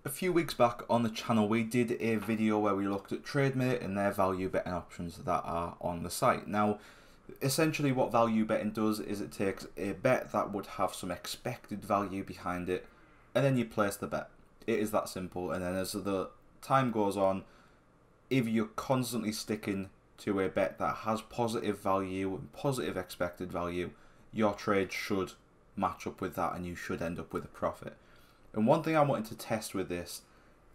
A few weeks back on the channel we did a video where we looked at TradeMate and their value betting options that are on the site. Now essentially what value betting does is it takes a bet that would have some expected value behind it and then you place the bet. It is that simple, and then as the time goes on, if you're constantly sticking to a bet that has positive value and positive expected value, your trade should match up with that and you should end up with a profit. And one thing I wanted to test with this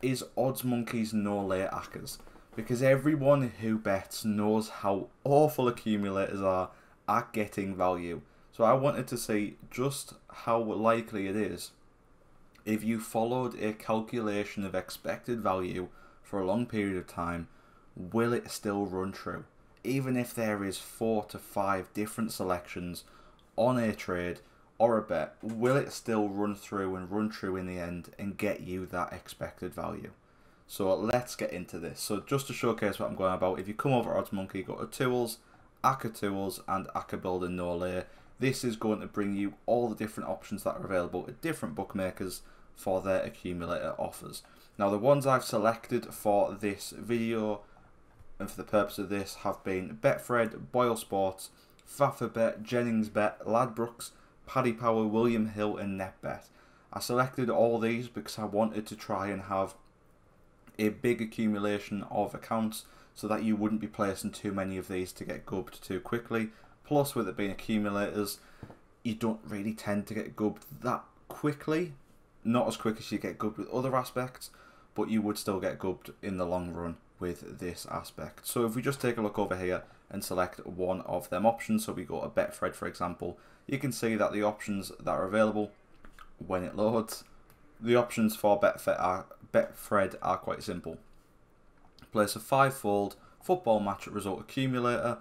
is OddsMonkey's no-lay Accas, because everyone who bets knows how awful accumulators are at getting value. So I wanted to see just how likely it is if you followed a calculation of expected value for a long period of time, will it still run true? Even if there is 4 to 5 different selections on a trade or a bet, will it still run through and run true in the end and get you that expected value? So let's get into this. So just to showcase what I'm going about, if you come over OddsMonkey, go to Tools, Accas Tools and Accas Builder No Lay. This is going to bring you all the different options that are available at different bookmakers for their accumulator offers. Now the ones I've selected for this video and for the purpose of this have been Betfair, Boyle Sports, FafaBet, JenningsBet, Ladbrokes, Paddy Power, William Hill and NetBet. I selected all these because I wanted to try and have a big accumulation of accounts so that you wouldn't be placing too many of these to get gubbed too quickly. Plus with it being accumulators, you don't really tend to get gubbed that quickly. Not as quick as you get gubbed with other aspects, but you would still get gubbed in the long run with this aspect. So if we just take a look over here and select one of them options, so we go to Betfair for example, you can see that the options that are available when it loads, the options for Betfair are quite simple. Place a 5-fold football match result accumulator.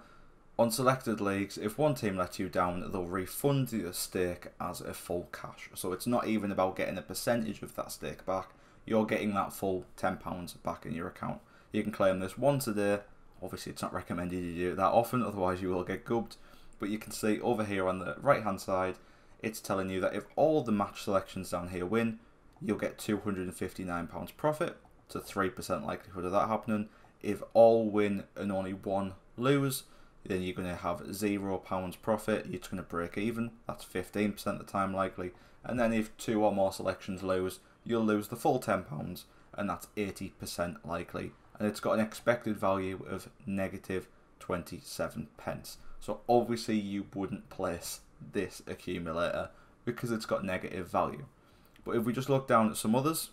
On selected leagues, if one team lets you down, they'll refund your stake as a full cash. So it's not even about getting a percentage of that stake back, you're getting that full £10 back in your account. You can claim this once a day. Obviously it's not recommended you do it that often, otherwise you will get gubbed. But you can see over here on the right hand side, it's telling you that if all the match selections down here win, you'll get £259 profit. It's a 3% likelihood of that happening. If all win and only one lose, then you're going to have £0 profit. You're just going to break even. That's 15% of the time likely. And then if 2 or more selections lose, you'll lose the full £10, and that's 80% likely. And it's got an expected value of -27 pence. So obviously you wouldn't place this accumulator because it's got negative value. But if we just look down at some others,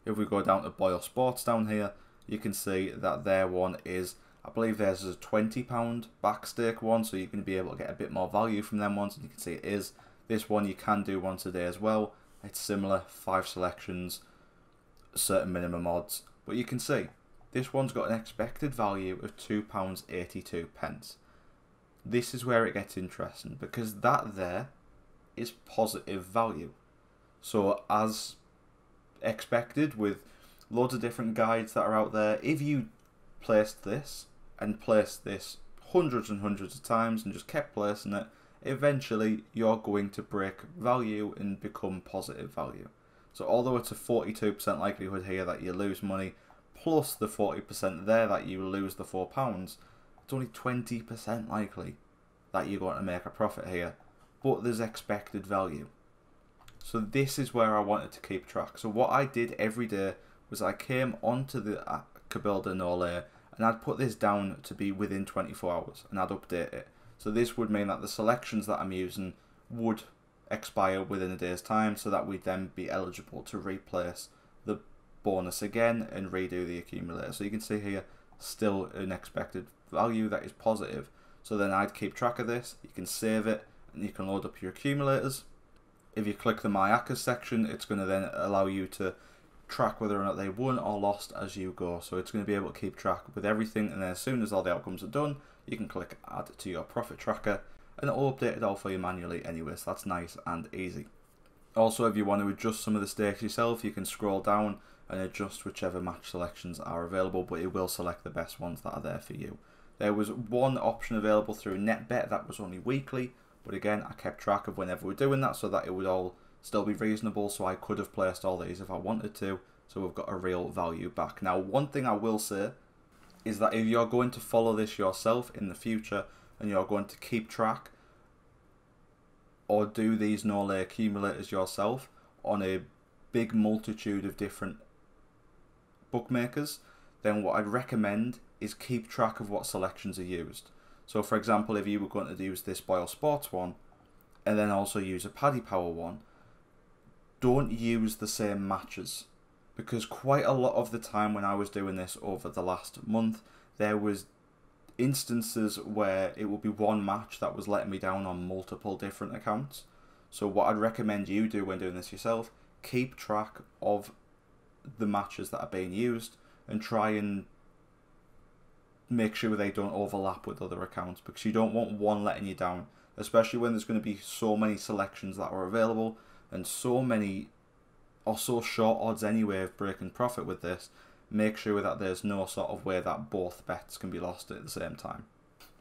if we go down to Boyle Sports down here, you can see that their one is, I believe theirs is a £20 back stake one, so you're going to be able to get a bit more value from them ones, and you can see it is. This one you can do once a day as well. It's similar, 5 selections, certain minimum odds, but you can see this one's got an expected value of £2.82. This is where it gets interesting, because that there is positive value. So as expected, with loads of different guides that are out there, if you placed this and placed this hundreds and hundreds of times and just kept placing it, eventually you're going to break value and become positive value. So although it's a 42% likelihood here that you lose money, plus the 40% there that you lose the £4, it's only 20% likely that you're going to make a profit here, but there's expected value. So this is where I wanted to keep track. So what I did every day was I came onto the Accas Builder No Lay and I'd put this down to be within 24 hours and I'd update it. So this would mean that the selections that I'm using would expire within a day's time, so that we'd then be eligible to replace the bonus again and redo the accumulator. So you can see here, still an expected value that is positive. So then I'd keep track of this, you can save it and you can load up your accumulators. If you click the My Accas section, it's going to then allow you to track whether or not they won or lost as you go. So it's going to be able to keep track with everything, and then as soon as all the outcomes are done, you can click Add to your profit tracker and it will update it all for you manually anyway, so that's nice and easy. Also, if you want to adjust some of the stakes yourself, you can scroll down and adjust whichever match selections are available, but it will select the best ones that are there for you. There was one option available through NetBet that was only weekly, but again I kept track of whenever we're doing that so that it would all still be reasonable, so I could have placed all these if I wanted to, So we've got a real value back. Now, one thing I will say is that if you're going to follow this yourself in the future and you're going to keep track or do these no-lay accumulators yourself on a big multitude of different bookmakers, then what I'd recommend is keep track of what selections are used. So for example, if you were going to use this Boyle Sports one and then also use a Paddy Power one, don't use the same matches, because quite a lot of the time when I was doing this over the last month, there was instances where it would be one match that was letting me down on multiple different accounts. So what I'd recommend you do when doing this yourself, keep track of the matches that are being used and try and make sure they don't overlap with other accounts, because you don't want one letting you down, especially when there's going to be so many selections that are available and so many or so short odds anyway of breaking profit with this. Make sure that there's no sort of way that both bets can be lost at the same time.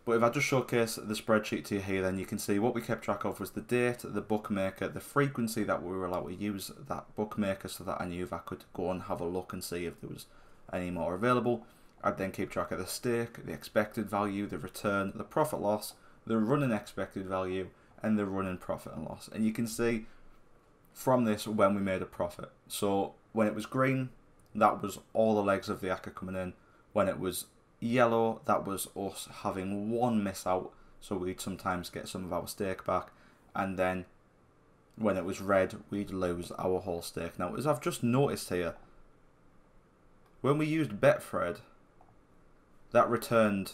But if I just showcase the spreadsheet to you here, then you can see what we kept track of was the date, the bookmaker, the frequency that we were allowed to use that bookmaker, so that I knew if I could go and have a look and see if there was any more available. I'd then keep track of the stake, the expected value, the return, the profit loss, the running expected value, and the running profit and loss. And you can see from this when we made a profit. So when it was green, that was all the legs of the Accas coming in. When it was yellow, that was us having one miss out, so we'd sometimes get some of our stake back. And then when it was red, we'd lose our whole stake. Now, as I've just noticed here, when we used Betfair, that returned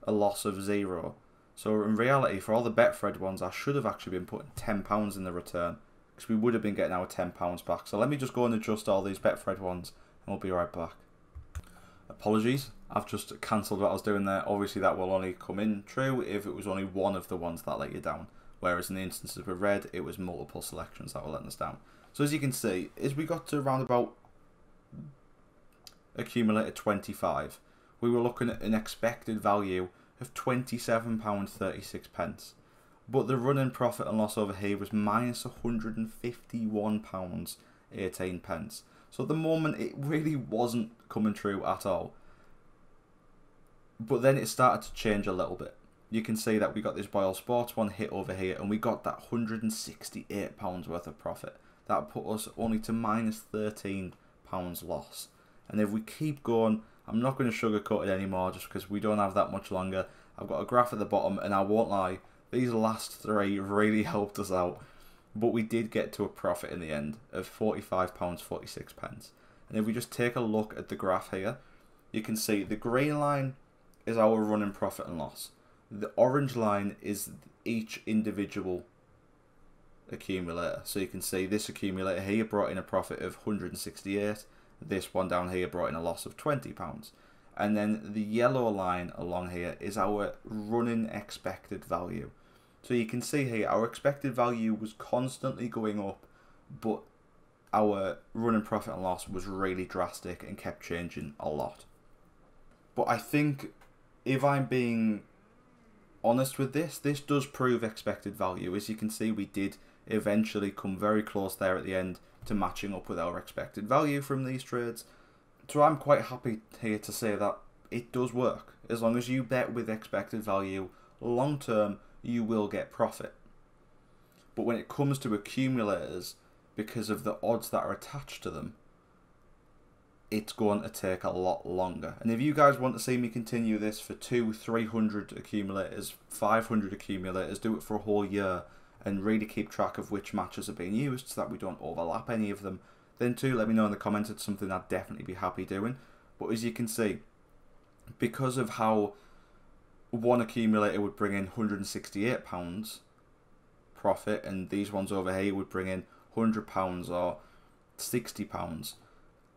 a loss of 0. So in reality, for all the Betfair ones, I should have actually been putting £10 in the return, because we would have been getting our £10 back. So let me just go and adjust all these Betfair ones, and we'll be right back. Apologies, I've just cancelled what I was doing there. Obviously that will only come in true if it was only one of the ones that let you down, whereas in the instances with red, it was multiple selections that were letting us down. So as you can see, as we got to around about accumulator 25, we were looking at an expected value of £27.36, but the running profit and loss over here was minus £151.18. So at the moment it really wasn't coming true at all, but then it started to change a little bit. You can see that we got this Boyle Sports one hit over here, and we got that £168 worth of profit. That put us only to minus £13 loss. And if we keep going, I'm not going to sugarcoat it anymore just because we don't have that much longer. I've got a graph at the bottom, and I won't lie, these last three really helped us out. But we did get to a profit in the end of £45.46. And if we just take a look at the graph here, you can see the green line is our running profit and loss. The orange line is each individual accumulator. So you can see this accumulator here brought in a profit of 168. This one down here brought in a loss of £20. And then the yellow line along here is our running expected value. So you can see here our expected value was constantly going up, but our running profit and loss was really drastic and kept changing a lot. But I think if I'm being honest with this does prove expected value. As you can see, we did eventually come very close there at the end to matching up with our expected value from these trades. So I'm quite happy here to say that it does work. As long as you bet with expected value, long term you will get profit. But when it comes to accumulators, because of the odds that are attached to them, it's going to take a lot longer. And if you guys want to see me continue this for 200-300 accumulators, 500 accumulators, do it for a whole year, and really keep track of which matches are being used so that we don't overlap any of them, then too let me know in the comments. It's something I'd definitely be happy doing. But as you can see, because of how one accumulator would bring in £168 profit, and these ones over here would bring in £100 or £60,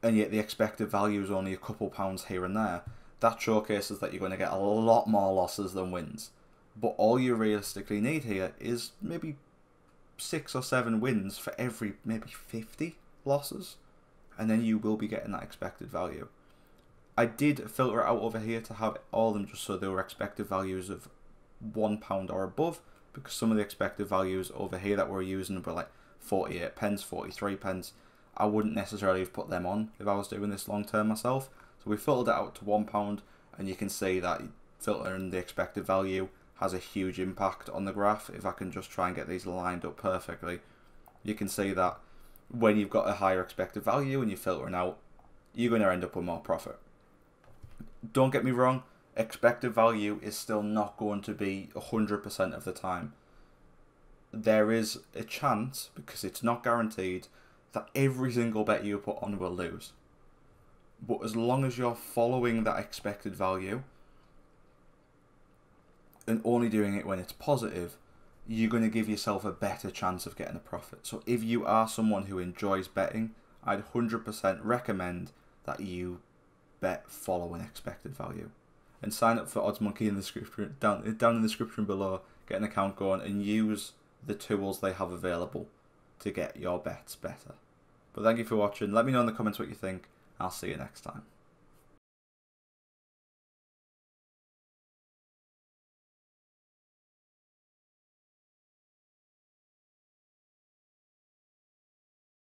and yet the expected value is only a couple pounds here and there, that showcases that you're going to get a lot more losses than wins. But all you realistically need here is maybe 6 or 7 wins for every maybe 50 losses, and then you will be getting that expected value. I did filter it out over here to have all of them just so they were expected values of £1 or above, because some of the expected values over here that we're using were like 48 pence, 43 pence. I wouldn't necessarily have put them on if I was doing this long term myself. So we filtered it out to £1, and you can see that filtering the expected value has a huge impact on the graph. If I can just try and get these lined up perfectly, you can see that when you've got a higher expected value and you're filtering out, you're going to end up with more profit. Don't get me wrong, expected value is still not going to be 100% of the time. There is a chance, because it's not guaranteed, that every single bet you put on will lose. But as long as you're following that expected value and only doing it when it's positive, you're going to give yourself a better chance of getting a profit. So if you are someone who enjoys betting, I'd 100% recommend that you bet following expected value. And sign up for OddsMonkey in the description, down in the description below. Get an account going and use the tools they have available to get your bets better. But thank you for watching. Let me know in the comments what you think. I'll see you next time.